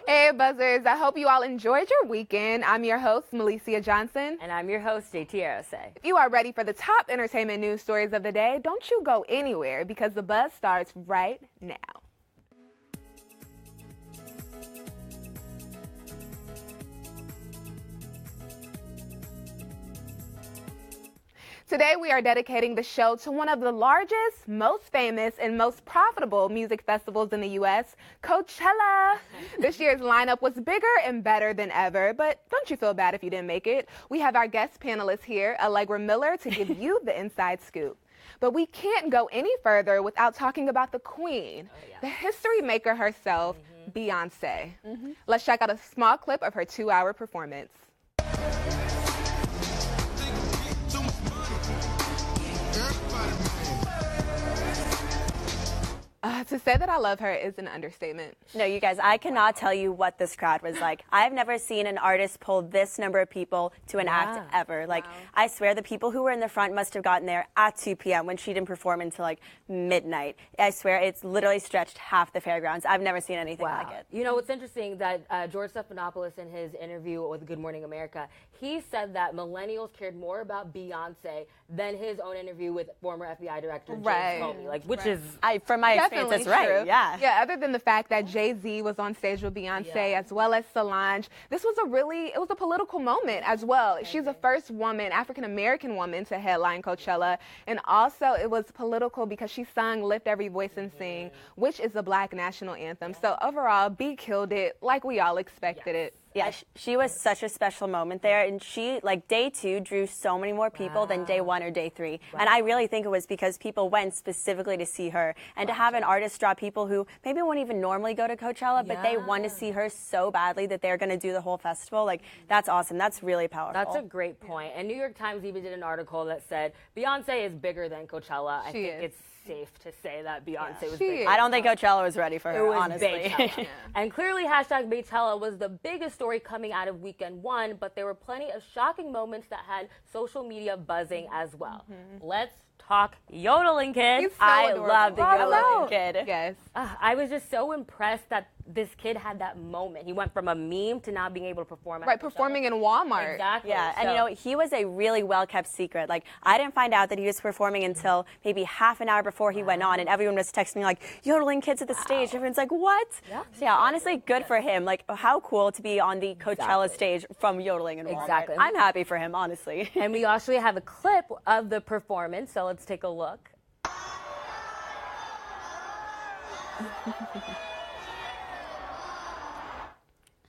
Hey, Buzzers. I hope you all enjoyed your weekend. I'm your host, Melicia Johnson. And I'm your host, JT Arose. If you are ready for the top entertainment news stories of the day, don't you go anywhere because the buzz starts right now. Today, we are dedicating the show to one of the largest, most famous, and most profitable music festivals in the U.S., Coachella. This year's lineup was bigger and better than ever, but don't you feel bad if you didn't make it. We have our guest panelists here, Allegra Miller, to give you the inside scoop. But we can't go any further without talking about the queen, the history maker herself, Beyonce. Let's check out a small clip of her 2-hour performance. To say that I love her is an understatement. No, you guys, I cannot tell you what this crowd was like. I've never seen an artist pull this number of people to an act ever. Like, I swear the people who were in the front must have gotten there at 2 p.m. when she didn't perform until like midnight. I swear it's literally stretched half the fairgrounds. I've never seen anything like it. You know, it's interesting that George Stephanopoulos in his interview with Good Morning America, he said that millennials cared more about Beyonce than his own interview with former FBI Director James Comey, like, which is, from my experience, that's right. True. Yeah, other than the fact that Jay-Z was on stage with Beyonce as well as Solange, this was it was a political moment as well. She's the first woman, African-American woman, to headline Coachella. And also it was political because she sung Lift Every Voice and Sing, which is a Black national anthem. So overall, B killed it like we all expected it. Yeah, she was such a special moment there, and she, like, day 2 drew so many more people than day 1 or day 3. And I really think it was because people went specifically to see her, and to have an artist draw people who maybe wouldn't even normally go to Coachella, but they want to see her so badly that they're going to do the whole festival. Like, that's awesome. That's really powerful. That's a great point. And New York Times even did an article that said Beyonce is bigger than Coachella. I think it's safe to say that Beyonce was bigger. I don't think Coachella was ready for her, honestly. Beychella. And clearly, hashtag Beychella was the biggest story coming out of weekend 1, but there were plenty of shocking moments that had social media buzzing as well. Let's talk yodeling kid. He's so I adorable. love the yodeling kid. Yes. I was just so impressed that this kid had that moment. He went from a meme to now being able to perform at performing in Walmart. Exactly. Yeah, and you know, he was a really well-kept secret. Like, I didn't find out that he was performing until maybe half an hour before he went on, and everyone was texting me, like, yodeling kids at the stage. Everyone's like, what? So yeah, honestly, good for him. Like, how cool to be on the Coachella stage from yodeling in Walmart. Exactly. I'm happy for him, honestly. And we actually have a clip of the performance, so let's take a look.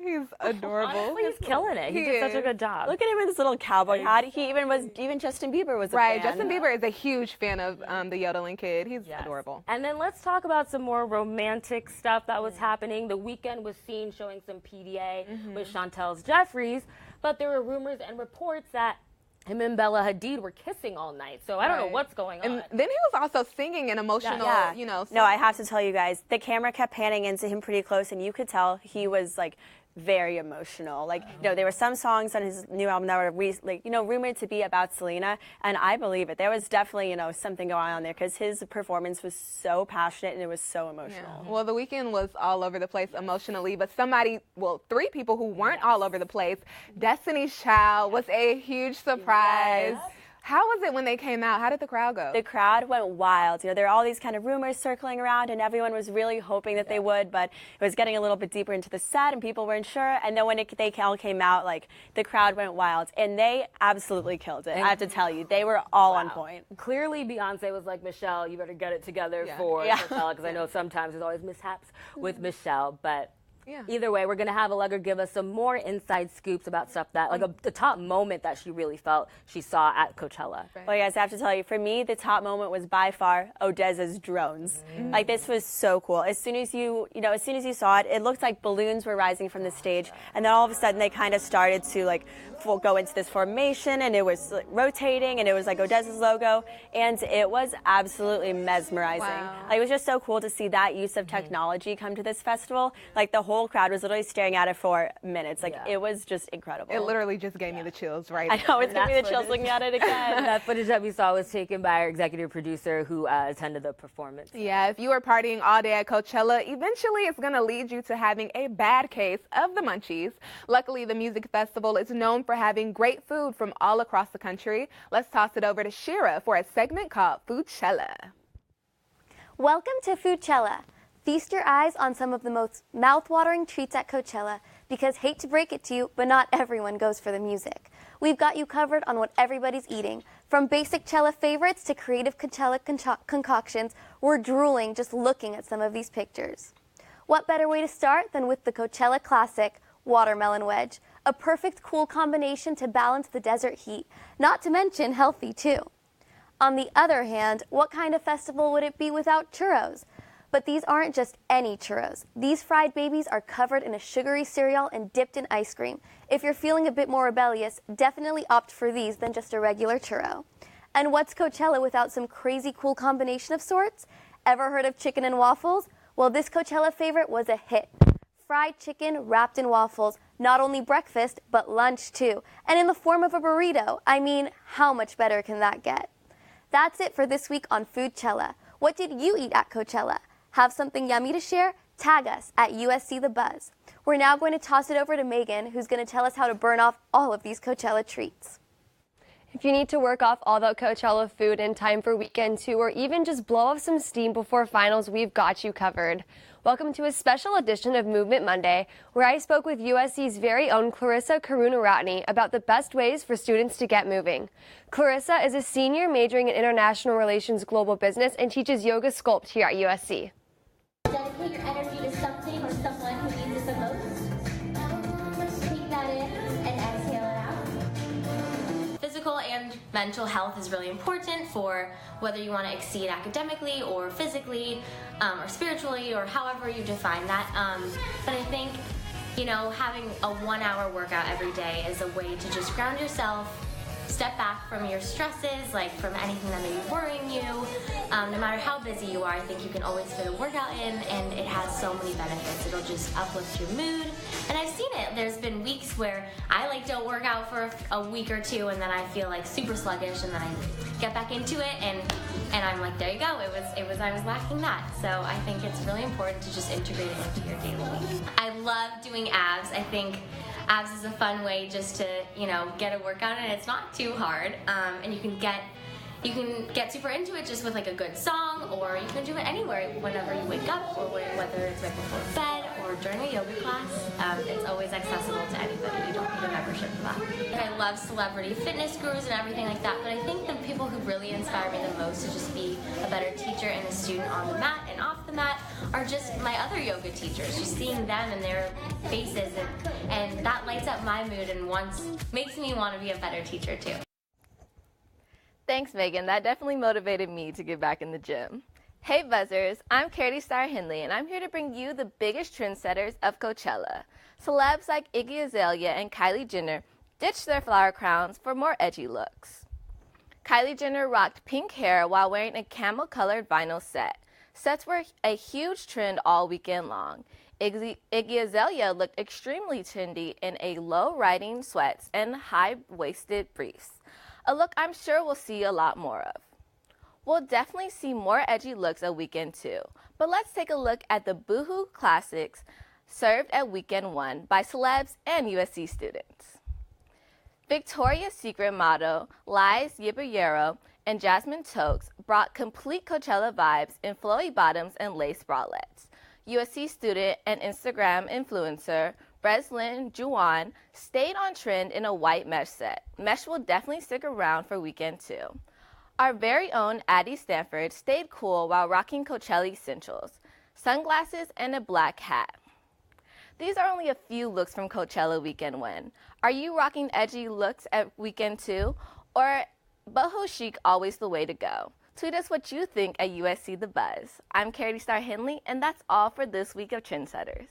He's adorable. Honestly, he's killing it. He did such a good job. Look at him in this little cowboy hat. Even Justin Bieber was a fan. Justin Bieber is a huge fan of the yodeling kid. He's adorable. And then let's talk about some more romantic stuff that was happening. The weekend was seen showing some PDA with Chantel's Jeffries, but there were rumors and reports that him and Bella Hadid were kissing all night. So I don't know what's going on. And then he was also singing an emotional, you know. No, I have to tell you guys, the camera kept panning into him pretty close, and you could tell he was like very emotional. Like, you know, there were some songs on his new album that were rumored to be about Selena, and I believe it. There was definitely, something going on there because his performance was so passionate and it was so emotional. Yeah. Well, the weekend was all over the place emotionally, but 3 people who weren't all over the place. Destiny's Child was a huge surprise. Yes. How was it when they came out? How did the crowd go? The crowd went wild. There were all these kind of rumors circling around, and everyone was really hoping that they would, but it was getting a little bit deeper into the set, and people weren't sure. And then when they all came out, the crowd went wild, and they absolutely killed it. I have to tell you, they were all on point. Clearly, Beyonce was like, Michelle, you better get it together for Coachella, because I know sometimes there's always mishaps with Michelle, but either way, we're going to have Allegra give us some more inside scoops about stuff that, the top moment that she really felt she saw at Coachella. Well, guys, I have to tell you, for me, the top moment was by far Odessa's drones. This was so cool. As soon as you saw it, it looked like balloons were rising from the stage, and then all of a sudden they kind of started to go into this formation, and it was rotating, and it was like Odessa's logo, and it was absolutely mesmerizing. Wow. It was just so cool to see that use of technology come to this festival. The whole whole crowd was literally staring at it for minutes. Like, it was just incredible. It literally just gave me the chills, right? I know, it's giving me the chills looking at it again. That footage that we saw was taken by our executive producer who attended the performance. Yeah, if you are partying all day at Coachella, eventually it's going to lead you to having a bad case of the munchies. Luckily, the music festival is known for having great food from all across the country. Let's toss it over to Shira for a segment called Foodchella. Welcome to Foodchella. Feast your eyes on some of the most mouth-watering treats at Coachella because, hate to break it to you, but not everyone goes for the music. We've got you covered on what everybody's eating. From basic Chella favorites to creative Coachella concoctions, we're drooling just looking at some of these pictures. What better way to start than with the Coachella classic, watermelon wedge, a perfect cool combination to balance the desert heat, not to mention healthy too. On the other hand, what kind of festival would it be without churros? But these aren't just any churros. These fried babies are covered in a sugary cereal and dipped in ice cream. If you're feeling a bit more rebellious, definitely opt for these than just a regular churro. And what's Coachella without some crazy cool combination of sorts? Ever heard of chicken and waffles? Well, this Coachella favorite was a hit. Fried chicken wrapped in waffles, not only breakfast, but lunch too. And in the form of a burrito. I mean, how much better can that get? That's it for this week on Foodchella. What did you eat at Coachella? Have something yummy to share? Tag us at USC The Buzz. We're now going to toss it over to Megan, who's going to tell us how to burn off all of these Coachella treats. If you need to work off all that Coachella food in time for weekend 2, or even just blow off some steam before finals, we've got you covered. Welcome to a special edition of Movement Monday, where I spoke with USC's very own Clarissa Karunaratne about the best ways for students to get moving. Clarissa is a senior majoring in International Relations Global Business and teaches yoga sculpt here at USC. Dedicate your energy to something or someone who needs it the most. Take that in and exhale it out. Physical and mental health is really important for whether you want to exceed academically or physically or spiritually or however you define that. But I think, having a 1-hour workout every day is a way to just ground yourself, step back from your stresses, like from anything that may be worrying you. No matter how busy you are, I think you can always fit a workout in, and it has so many benefits. It'll just uplift your mood, and I've seen it. There's been weeks where I don't work out for a week or two, and then I feel super sluggish, and then I get back into it, and I'm like, there you go. I was lacking that. So I think it's really important to just integrate it into your daily life. I love doing abs. I think abs is a fun way just to, get a workout, and it's not too hard. And you can get super into it just with a good song, or you can do it anywhere, whenever you wake up, or whether it's right before bed or during a yoga class. It's always accessible to anybody. You don't need a membership for that. I love celebrity fitness gurus and everything like that, but I think the people who really inspire me the most to just be a better teacher and a student on the mat and off the mat are just my other yoga teachers. Just seeing them and their faces, and that lights up my mood and makes me want to be a better teacher too. Thanks, Megan. That definitely motivated me to get back in the gym. Hey, Buzzers. I'm Katie Starr Henley, and I'm here to bring you the biggest trendsetters of Coachella. Celebs like Iggy Azalea and Kylie Jenner ditched their flower crowns for more edgy looks. Kylie Jenner rocked pink hair while wearing a camel-colored vinyl set. Sets were a huge trend all weekend long. Iggy Azalea looked extremely trendy in a low-riding sweats and high-waisted briefs. A look I'm sure we'll see a lot more of. We'll definitely see more edgy looks at weekend 2, but let's take a look at the Boohoo classics served at weekend 1 by celebs and USC students. Victoria's Secret model Liz Ybarrero and Jasmine Tokes brought complete Coachella vibes in flowy bottoms and lace bralettes. USC student and Instagram influencer Breslin Juwan stayed on trend in a white mesh set. Mesh will definitely stick around for weekend 2. Our very own Addie Stanford stayed cool while rocking Coachella essentials, sunglasses and a black hat. These are only a few looks from Coachella weekend 1. Are you rocking edgy looks at weekend 2, or boho chic always the way to go? Tweet us what you think at USC The Buzz. I'm Katie Starr Henley, and that's all for this week of Trendsetters.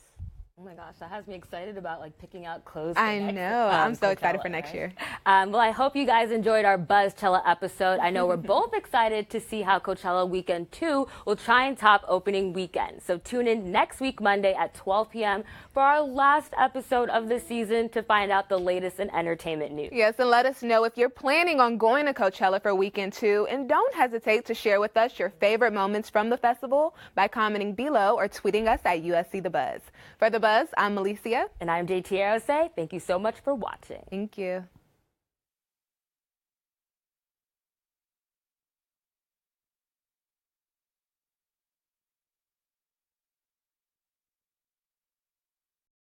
Oh my gosh, that has me excited about like picking out clothes. I know. I'm so excited for next year. Well, I hope you guys enjoyed our Buzzchella episode. I know we're both excited to see how Coachella Weekend 2 will try and top opening weekend. So tune in next week, Monday at 12 p.m. for our last episode of the season to find out the latest in entertainment news. Yes, and let us know if you're planning on going to Coachella for Weekend 2. And don't hesitate to share with us your favorite moments from the festival by commenting below or tweeting us at USC The Buzz. For The Buzz, I'm Alicia. And I'm JT Arose. Thank you so much for watching. Thank you.